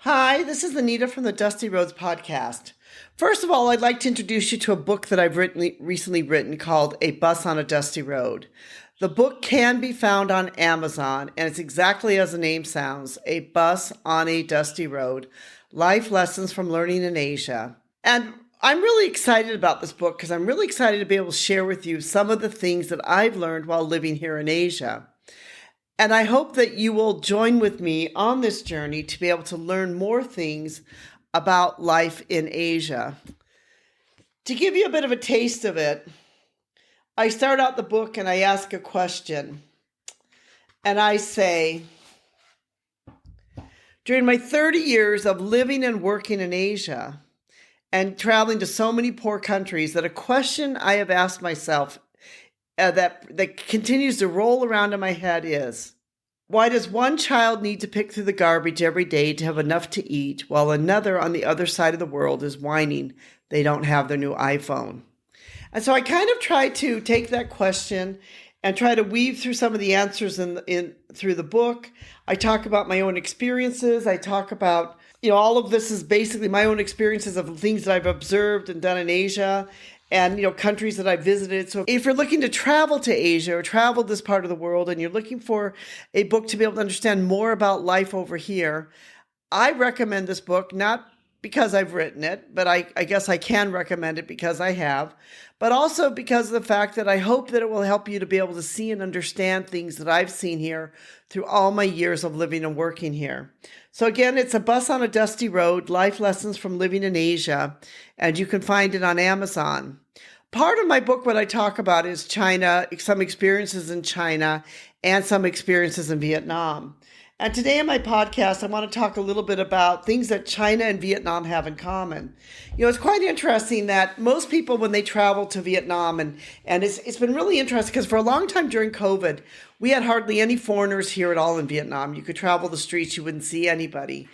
Hi, this is Anita from the Dusty Roads podcast. First of all, I'd like to introduce you to a book that I've recently written called A Bus on a Dusty Road. The book can be found on Amazon, and it's exactly as the name sounds, A Bus on a Dusty Road, Life Lessons from Learning in Asia. And I'm really excited about this book because I'm really excited to be able to share with you some of the things that I've learned while living here in Asia. And I hope that you will join with me on this journey to be able to learn more things about life in Asia. To give you a bit of a taste of it, I start out the book and I ask a question. And I say, during my 30 years of living and working in Asia and traveling to so many poor countries, that a question I have asked myself that continues to roll around in my head is, why does one child need to pick through the garbage every day to have enough to eat, while another on the other side of the world is whining they don't have their new iPhone? And so I kind of try to take that question and try to weave through some of the answers through the book. I talk about my own experiences. I talk about, all of this is basically my own experiences of things that I've observed and done in Asia, and countries that I've visited. So if you're looking to travel to Asia or travel this part of the world and you're looking for a book to be able to understand more about life over here, I recommend this book, not because I've written it, but I guess I can recommend it because I have, but also because of the fact that I hope that it will help you to be able to see and understand things that I've seen here through all my years of living and working here. So again, it's A Bus on a Dusty Road, Life Lessons from Living in Asia, and you can find it on Amazon. Part of my book, what I talk about is China, some experiences in China, and some experiences in Vietnam. And today in my podcast, I want to talk a little bit about things that China and Vietnam have in common. It's quite interesting that most people, when they travel to Vietnam, and it's been really interesting because for a long time during COVID, we had hardly any foreigners here at all in Vietnam. You could travel the streets, you wouldn't see anybody.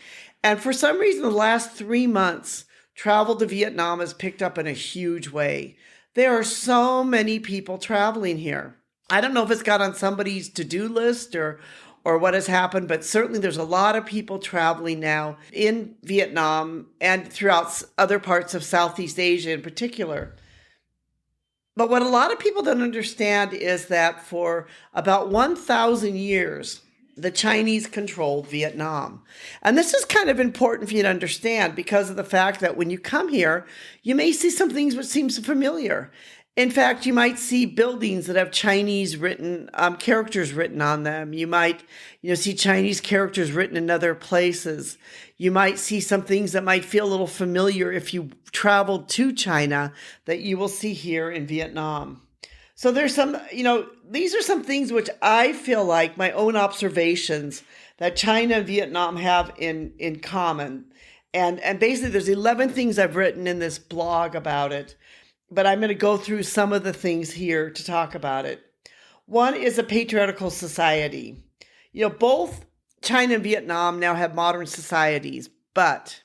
And for some reason, the last 3 months, travel to Vietnam has picked up in a huge way. There are so many people traveling here. I don't know if it's got on somebody's to-do list or what has happened, but certainly there's a lot of people traveling now in Vietnam and throughout other parts of Southeast Asia in particular. But what a lot of people don't understand is that for about 1,000 years, the Chinese controlled Vietnam. And this is kind of important for you to understand because of the fact that when you come here, you may see some things which seem familiar. In fact, you might see buildings that have Chinese characters written on them. You might, see Chinese characters written in other places. You might see some things that might feel a little familiar if you traveled to China that you will see here in Vietnam. So there's some, these are some things which I feel like my own observations that China and Vietnam have in common. And basically there's 11 things I've written in this blog about it. But I'm going to go through some of the things here to talk about it. One is a patriarchal society. Both China and Vietnam now have modern societies, but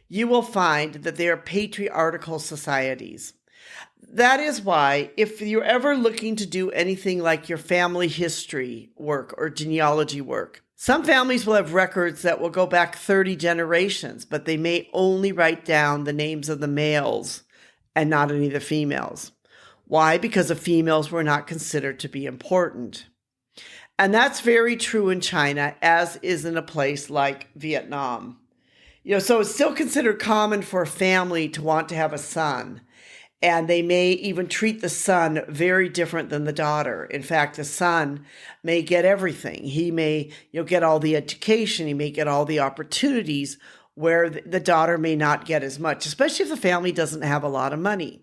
you will find that they are patriarchal societies. That is why, if you're ever looking to do anything like your family history work or genealogy work, some families will have records that will go back 30 generations, but they may only write down the names of the males and not any of the females. Why? Because the females were not considered to be important. And that's very true in China, as is in a place like Vietnam. So it's still considered common for a family to want to have a son. And they may even treat the son very different than the daughter. In fact, the son may get everything. He may, get all the education. He may get all the opportunities, where the daughter may not get as much, especially if the family doesn't have a lot of money.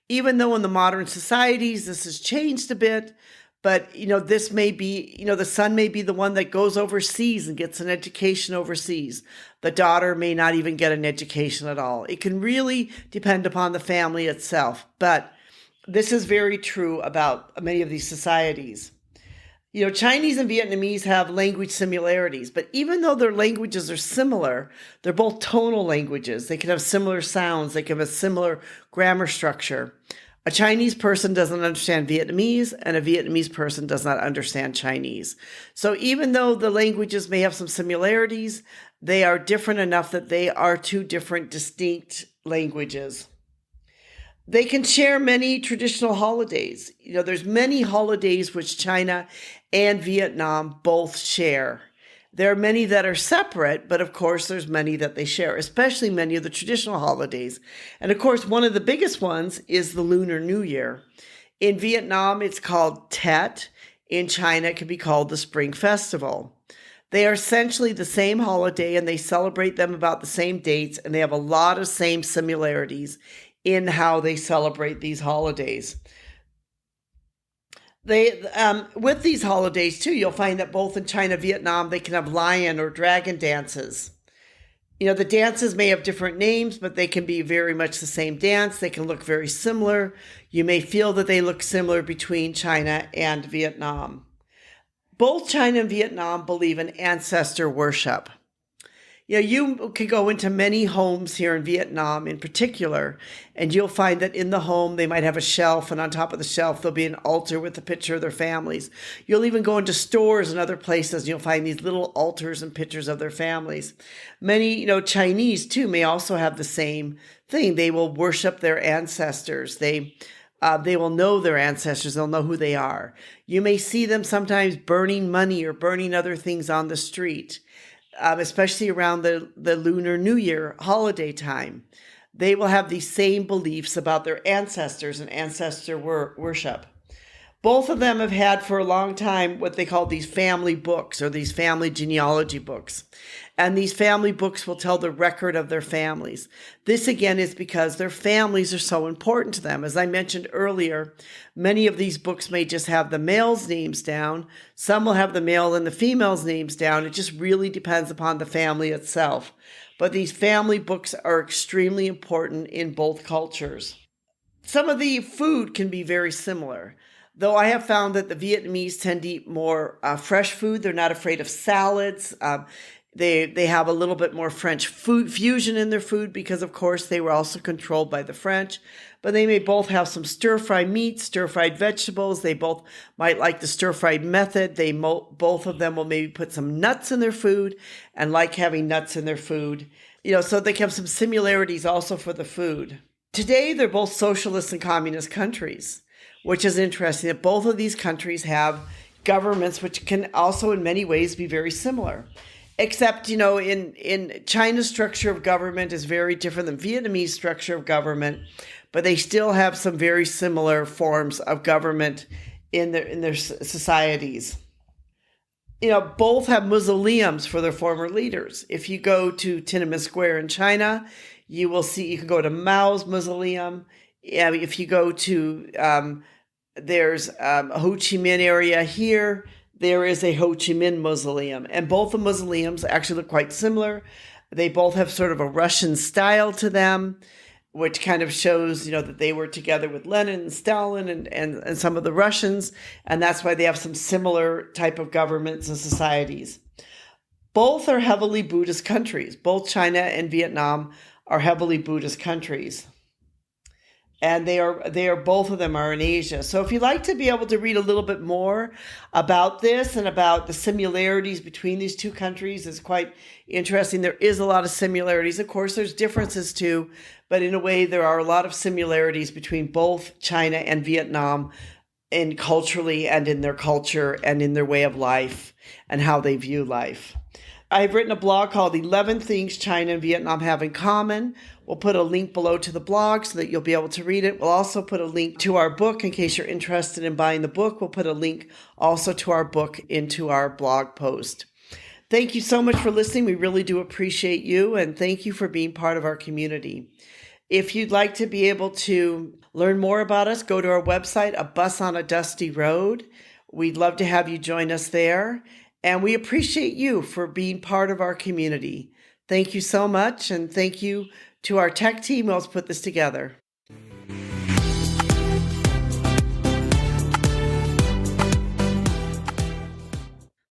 Even though in the modern societies, this has changed a bit, but, this may be, the son may be the one that goes overseas and gets an education overseas. The daughter may not even get an education at all. It can really depend upon the family itself, but this is very true about many of these societies. Chinese and Vietnamese have language similarities, but even though their languages are similar, they're both tonal languages. They can have similar sounds. They can have a similar grammar structure. A Chinese person doesn't understand Vietnamese, and a Vietnamese person does not understand Chinese. So even though the languages may have some similarities, They are different enough that they are two different distinct languages. They can share many traditional holidays. There's many holidays which China and Vietnam both share. There are many that are separate, but of course there's many that they share, especially many of the traditional holidays. And of course, one of the biggest ones is the Lunar New Year. In Vietnam, it's called Tet. In China, it can be called the Spring Festival. They are essentially the same holiday, and they celebrate them about the same dates, and they have a lot of same similarities in how they celebrate these holidays. With these holidays too, you'll find that both in China and Vietnam, they can have lion or dragon dances. The dances may have different names, but they can be very much the same dance. They can look very similar. You may feel that they look similar between China and Vietnam. Both China and Vietnam believe in ancestor worship. You can go into many homes here in Vietnam in particular, and you'll find that in the home, they might have a shelf, and on top of the shelf, there'll be an altar with a picture of their families. You'll even go into stores and other places, and you'll find these little altars and pictures of their families. Many, Chinese too may also have the same thing. They will worship their ancestors. They will know their ancestors. They'll know who they are. You may see them sometimes burning money or burning other things on the street. Especially around the Lunar New Year holiday time. They will have these same beliefs about their ancestors and ancestor worship. Both of them have had for a long time what they call these family books or these family genealogy books. And these family books will tell the record of their families. This again is because their families are so important to them. As I mentioned earlier, many of these books may just have the male's names down. Some will have the male and the female's names down. It just really depends upon the family itself. But these family books are extremely important in both cultures. Some of the food can be very similar. Though I have found that the Vietnamese tend to eat more fresh food. They're not afraid of salads. They have a little bit more French food fusion in their food because, of course, they were also controlled by the French. But they may both have some stir-fried meat, stir-fried vegetables. They both might like the stir-fried method. Both of them will maybe put some nuts in their food and like having nuts in their food. So they have some similarities also for the food. Today, they're both socialist and communist countries, which is interesting that both of these countries have governments which can also in many ways be very similar. Except, in China's structure of government is very different than Vietnamese structure of government, but they still have some very similar forms of government in their societies. Both have mausoleums for their former leaders. If you go to Tiananmen Square in China, you can go to Mao's mausoleum. If you go to, there's a Ho Chi Minh area here, there is a Ho Chi Minh mausoleum. And both the mausoleums actually look quite similar. They both have sort of a Russian style to them, which kind of shows, that they were together with Lenin and Stalin and some of the Russians. And that's why they have some similar type of governments and societies. Both are heavily Buddhist countries. Both China and Vietnam are heavily Buddhist countries. And they are both of them are in Asia. So if you'd like to be able to read a little bit more about this and about the similarities between these two countries, it's quite interesting. There is a lot of similarities. Of course, there's differences too, but in a way, there are a lot of similarities between both China and Vietnam culturally and in their culture and in their way of life and how they view life. I've written a blog called 11 Things China and Vietnam Have in Common. We'll put a link below to the blog so that you'll be able to read it. We'll also put a link to our book in case you're interested in buying the book. We'll put a link also to our book into our blog post. Thank you so much for listening. We really do appreciate you, and thank you for being part of our community. If you'd like to be able to learn more about us, go to our website, A Bus on a Dusty Road. We'd love to have you join us there. And we appreciate you for being part of our community. Thank you so much, and thank you to our tech team who helps put this together.